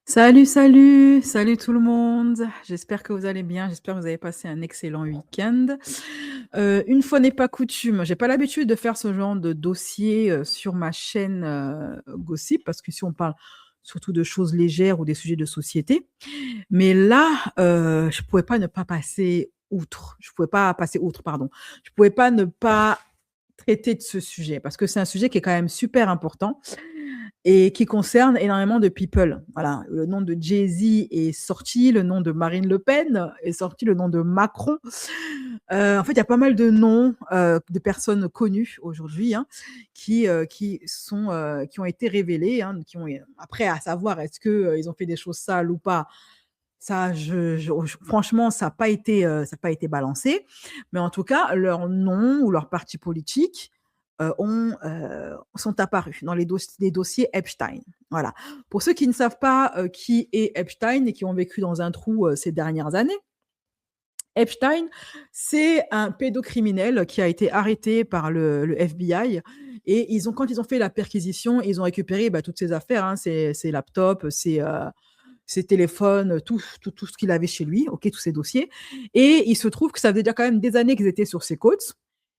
Salut, salut, salut tout le monde. J'espère que vous allez bien. J'espère que vous avez passé un excellent week-end. Une fois n'est pas coutume, j'ai pas l'habitude de faire ce genre de dossier sur ma chaîne Gossip parce qu'ici on parle surtout de choses légères ou des sujets de société. Mais là, je pouvais pas ne pas passer outre. Je pouvais pas passer outre, pardon. Je pouvais pas ne pas traiter de ce sujet parce que c'est un sujet qui est quand même super important et qui concerne énormément de people. Voilà, le nom de Jay-Z est sorti, le nom de Marine Le Pen est sorti, le nom de Macron. En fait, il y a pas mal de noms de personnes connues aujourd'hui hein, qui ont été révélés, hein, qui ont après à savoir est-ce que ils ont fait des choses sales ou pas. Ça, franchement, ça n'a pas été, ça a pas été balancé. Mais en tout cas, leurs noms ou leurs partis politiques sont apparus dans les dossiers Epstein. Voilà. Pour ceux qui ne savent pas qui est Epstein et qui ont vécu dans un trou ces dernières années, Epstein, c'est un pédocriminel qui a été arrêté par le FBI. Et quand ils ont fait la perquisition, ils ont récupéré toutes ses affaires, hein, ses laptops, ses téléphones, tout ce qu'il avait chez lui, ok, tous ses dossiers. Et il se trouve que ça faisait déjà quand même des années qu'ils étaient sur ses côtes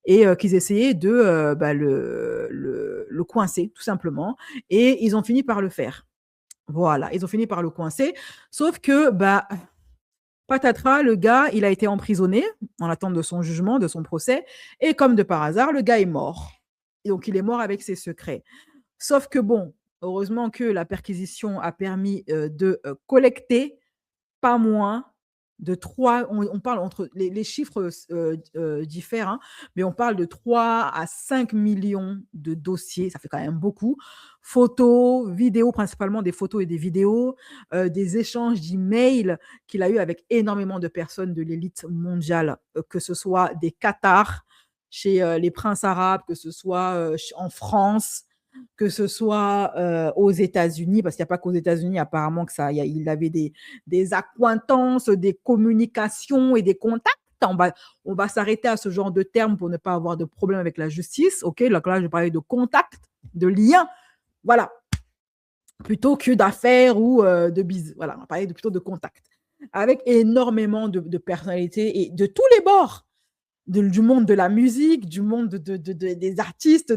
et qu'ils essayaient de le coincer, tout simplement. Et ils ont fini par le faire. Voilà, ils ont fini par le coincer. Sauf que, patatras, le gars, il a été emprisonné en attente de son jugement, de son procès. Et comme de par hasard, le gars est mort. Et donc, il est mort avec ses secrets. Sauf que bon, heureusement que la perquisition a permis de collecter pas moins de 3, on parle entre les chiffres diffèrent, hein, mais on parle de 3 à 5 millions de dossiers, ça fait quand même beaucoup. Photos, vidéos, principalement des photos et des vidéos, des échanges d'emails qu'il a eu avec énormément de personnes de l'élite mondiale, que ce soit des Qatars, chez les princes arabes, que ce soit en France, que ce soit aux États-Unis, parce qu'il n'y a pas qu'aux États-Unis, apparemment, il avait des accointances, des communications et des contacts. On va s'arrêter à ce genre de termes pour ne pas avoir de problème avec la justice. OK, donc là, je parlais de contact, de lien. Voilà, plutôt que d'affaires ou de business. Voilà, on va parler plutôt de contact. Avec énormément de personnalités et de tous les bords. Du monde de la musique, du monde des artistes,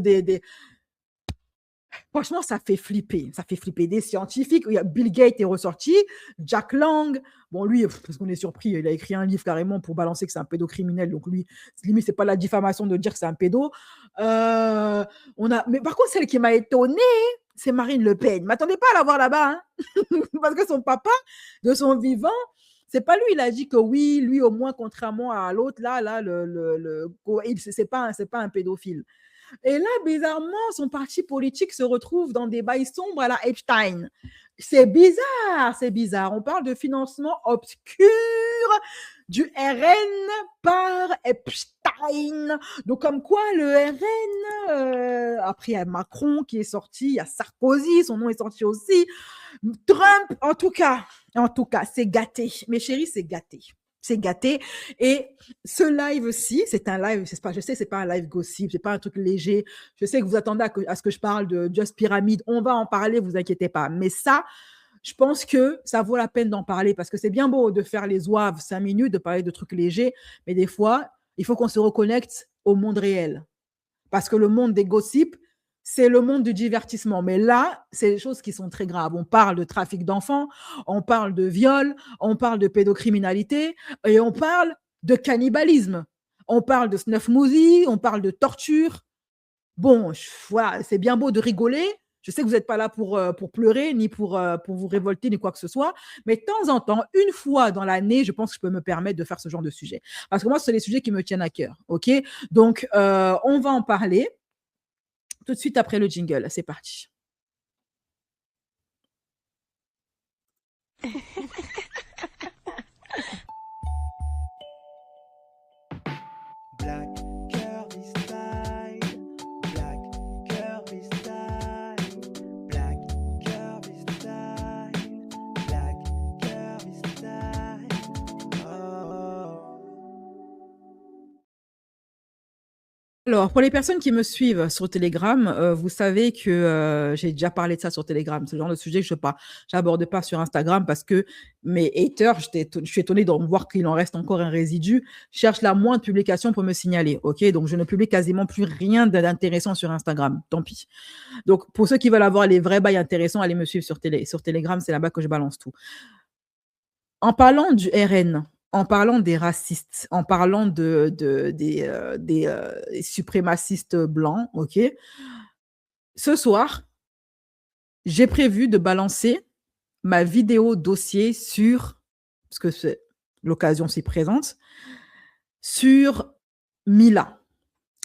franchement, ça fait flipper. Ça fait flipper. Des scientifiques. Il y a Bill Gates est ressorti, Jack Lang. Bon, lui, parce qu'on est surpris, il a écrit un livre carrément pour balancer que c'est un pédocriminel. Donc, lui, limite, c'est pas la diffamation de dire que c'est un pédo. Mais par contre, celle qui m'a étonnée, c'est Marine Le Pen. Je ne m'attendais pas à la voir là-bas. Hein. Parce que son papa, de son vivant, c'est pas lui, il a dit que oui, lui au moins, contrairement à l'autre, là, c'est pas un pédophile. Et là, bizarrement, son parti politique se retrouve dans des bails sombres à la Epstein. C'est bizarre, c'est bizarre. On parle de financement obscur du RN par Epstein. Donc, comme quoi, le RN, après, il y a Macron qui est sorti, il y a Sarkozy, son nom est sorti aussi. Trump, en tout cas, c'est gâté. Mes chéris, c'est gâté. C'est gâté. Et ce live-ci, c'est un live, je sais, c'est pas un live gossip, c'est pas un truc léger. Je sais que vous attendez à ce que je parle de Just Pyramid. On va en parler, vous inquiétez pas. Mais ça, je pense que ça vaut la peine d'en parler parce que c'est bien beau de faire les zouaves 5 minutes, de parler de trucs légers, mais des fois, il faut qu'on se reconnecte au monde réel. Parce que le monde des gossips, c'est le monde du divertissement. Mais là, c'est des choses qui sont très graves. On parle de trafic d'enfants, on parle de viol, on parle de pédocriminalité et on parle de cannibalisme. On parle de snuff movie, on parle de torture. Bon, voilà, c'est bien beau de rigoler. Je sais que vous n'êtes pas là pour pleurer, ni pour vous révolter, ni quoi que ce soit. Mais de temps en temps, une fois dans l'année, je pense que je peux me permettre de faire ce genre de sujet. Parce que moi, c'est les sujets qui me tiennent à cœur. OK? Donc, on va en parler tout de suite après le jingle. C'est parti. Black curvy style, black curvy style, black curvy Alors, pour les personnes qui me suivent sur Telegram, vous savez que, j'ai déjà parlé de ça sur Telegram. C'est le genre de sujet que j'aborde pas sur Instagram parce que mes haters, je suis étonnée de voir qu'il en reste encore un résidu, cherchent la moindre publication pour me signaler, OK? Donc je ne publie quasiment plus rien d'intéressant sur Instagram, tant pis. Donc pour ceux qui veulent avoir les vrais bails intéressants, allez me suivre sur Telegram, c'est là-bas que je balance tout. En parlant du RN, en parlant des racistes, en parlant des suprémacistes blancs, OK? Ce soir, j'ai prévu de balancer ma vidéo dossier sur parce que c'est l'occasion s'y présente, sur Mila.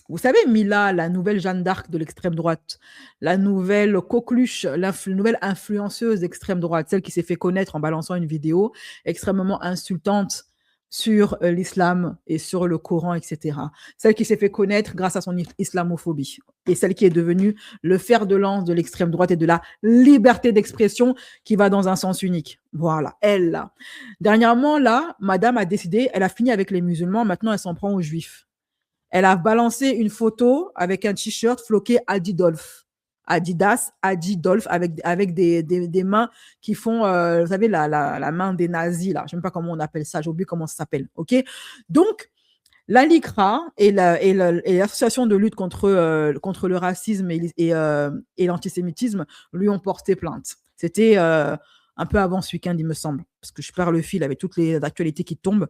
Vous savez, Mila, la nouvelle Jeanne d'Arc de l'extrême droite, la nouvelle coqueluche, nouvelle influenceuse d'extrême droite, celle qui s'est fait connaître en balançant une vidéo extrêmement insultante sur l'islam et sur le Coran, etc. Celle qui s'est fait connaître grâce à son islamophobie et celle qui est devenue le fer de lance de l'extrême droite et de la liberté d'expression qui va dans un sens unique. Voilà, elle là. Dernièrement, là, madame a décidé, elle a fini avec les musulmans, maintenant elle s'en prend aux juifs. Elle a balancé une photo avec un t-shirt floqué Adidolf. Adidas, Adidolf, avec des mains qui font, vous savez, la main des nazis, là. Je ne sais même pas comment on appelle ça, j'ai oublié comment ça s'appelle. OK? Donc, la LICRA et l'association de lutte contre le racisme et l'antisémitisme lui ont porté plainte. C'était un peu avant ce week-end, il me semble, parce que je perds le fil avec toutes les actualités qui tombent.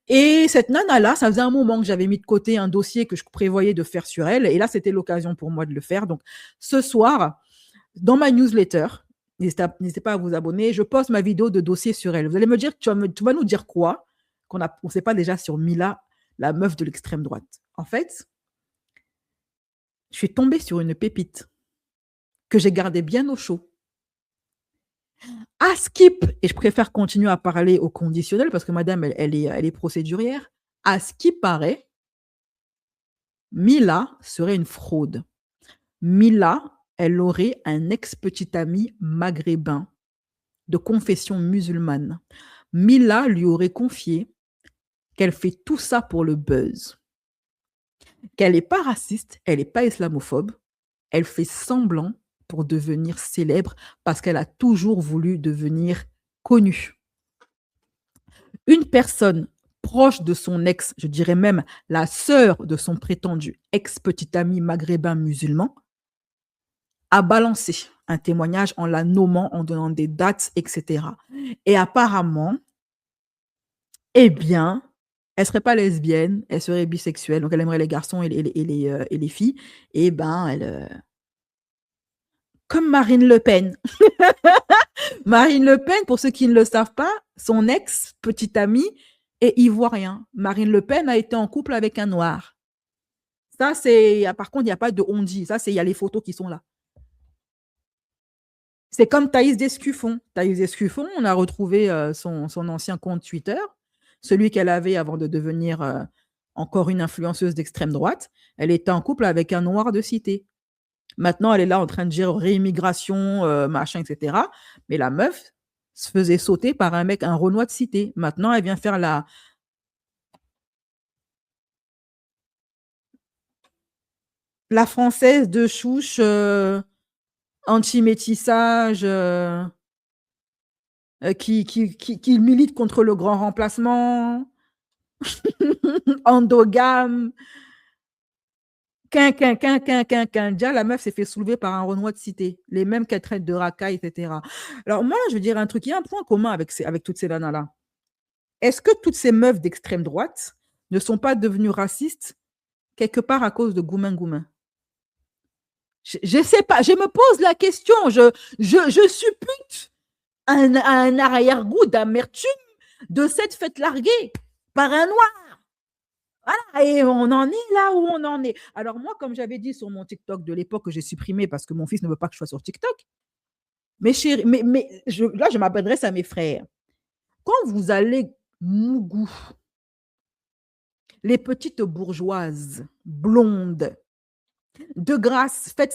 Et cette nana-là, ça faisait un moment que j'avais mis de côté un dossier que je prévoyais de faire sur elle. Et là, c'était l'occasion pour moi de le faire. Donc, ce soir, dans ma newsletter, n'hésitez pas à vous abonner, je poste ma vidéo de dossier sur elle. Vous allez me dire, tu vas nous dire quoi qu'on ne sait pas déjà sur Mila, la meuf de l'extrême droite. En fait, je suis tombée sur une pépite que j'ai gardée bien au chaud. À skip, et je préfère continuer à parler au conditionnel parce que madame, elle est procédurière. À ce qui paraît, Mila serait une fraude. Mila, elle aurait un ex-petit ami maghrébin de confession musulmane. Mila lui aurait confié qu'elle fait tout ça pour le buzz, qu'elle n'est pas raciste, elle n'est pas islamophobe, elle fait semblant pour devenir célèbre parce qu'elle a toujours voulu devenir connue. Une personne proche de son ex, je dirais même la sœur de son prétendu ex-petit ami maghrébin musulman, a balancé un témoignage en la nommant, en donnant des dates, etc. Et apparemment, eh bien, elle ne serait pas lesbienne, elle serait bisexuelle, donc elle aimerait les garçons et les filles. Et ben, comme Marine Le Pen. Marine Le Pen, pour ceux qui ne le savent pas, son ex-petit ami est ivoirien. Marine Le Pen a été en couple avec un noir. Ça, par contre, il n'y a pas de on dit. Ça, il y a les photos qui sont là. C'est comme Thaïs Descuffon. Thaïs Descuffon, on a retrouvé son ancien compte Twitter, celui qu'elle avait avant de devenir encore une influenceuse d'extrême droite. Elle était en couple avec un noir de cité. Maintenant, elle est là en train de dire réimmigration, machin, etc. Mais la meuf se faisait sauter par un mec, un Renoir de cité. Maintenant, elle vient faire la française de chouche, anti-métissage, qui milite contre le grand remplacement, endogame. Déjà, la meuf s'est fait soulever par un Renoir de cité, les mêmes qu'elle traite de racailles, etc. Alors moi, je veux dire un truc, il y a un point commun avec toutes ces nanas-là. Est-ce que toutes ces meufs d'extrême droite ne sont pas devenues racistes quelque part à cause de Goumin-Goumin? Je ne sais pas, je me pose la question, je suppute un arrière-goût d'amertume de cette fête larguée par un noir. Voilà, et on en est là où on en est. Alors moi, comme j'avais dit sur mon TikTok de l'époque que j'ai supprimé parce que mon fils ne veut pas que je sois sur TikTok, là, je m'adresse à mes frères. Quand vous allez Mougou, les petites bourgeoises blondes, de grâce, faites ça.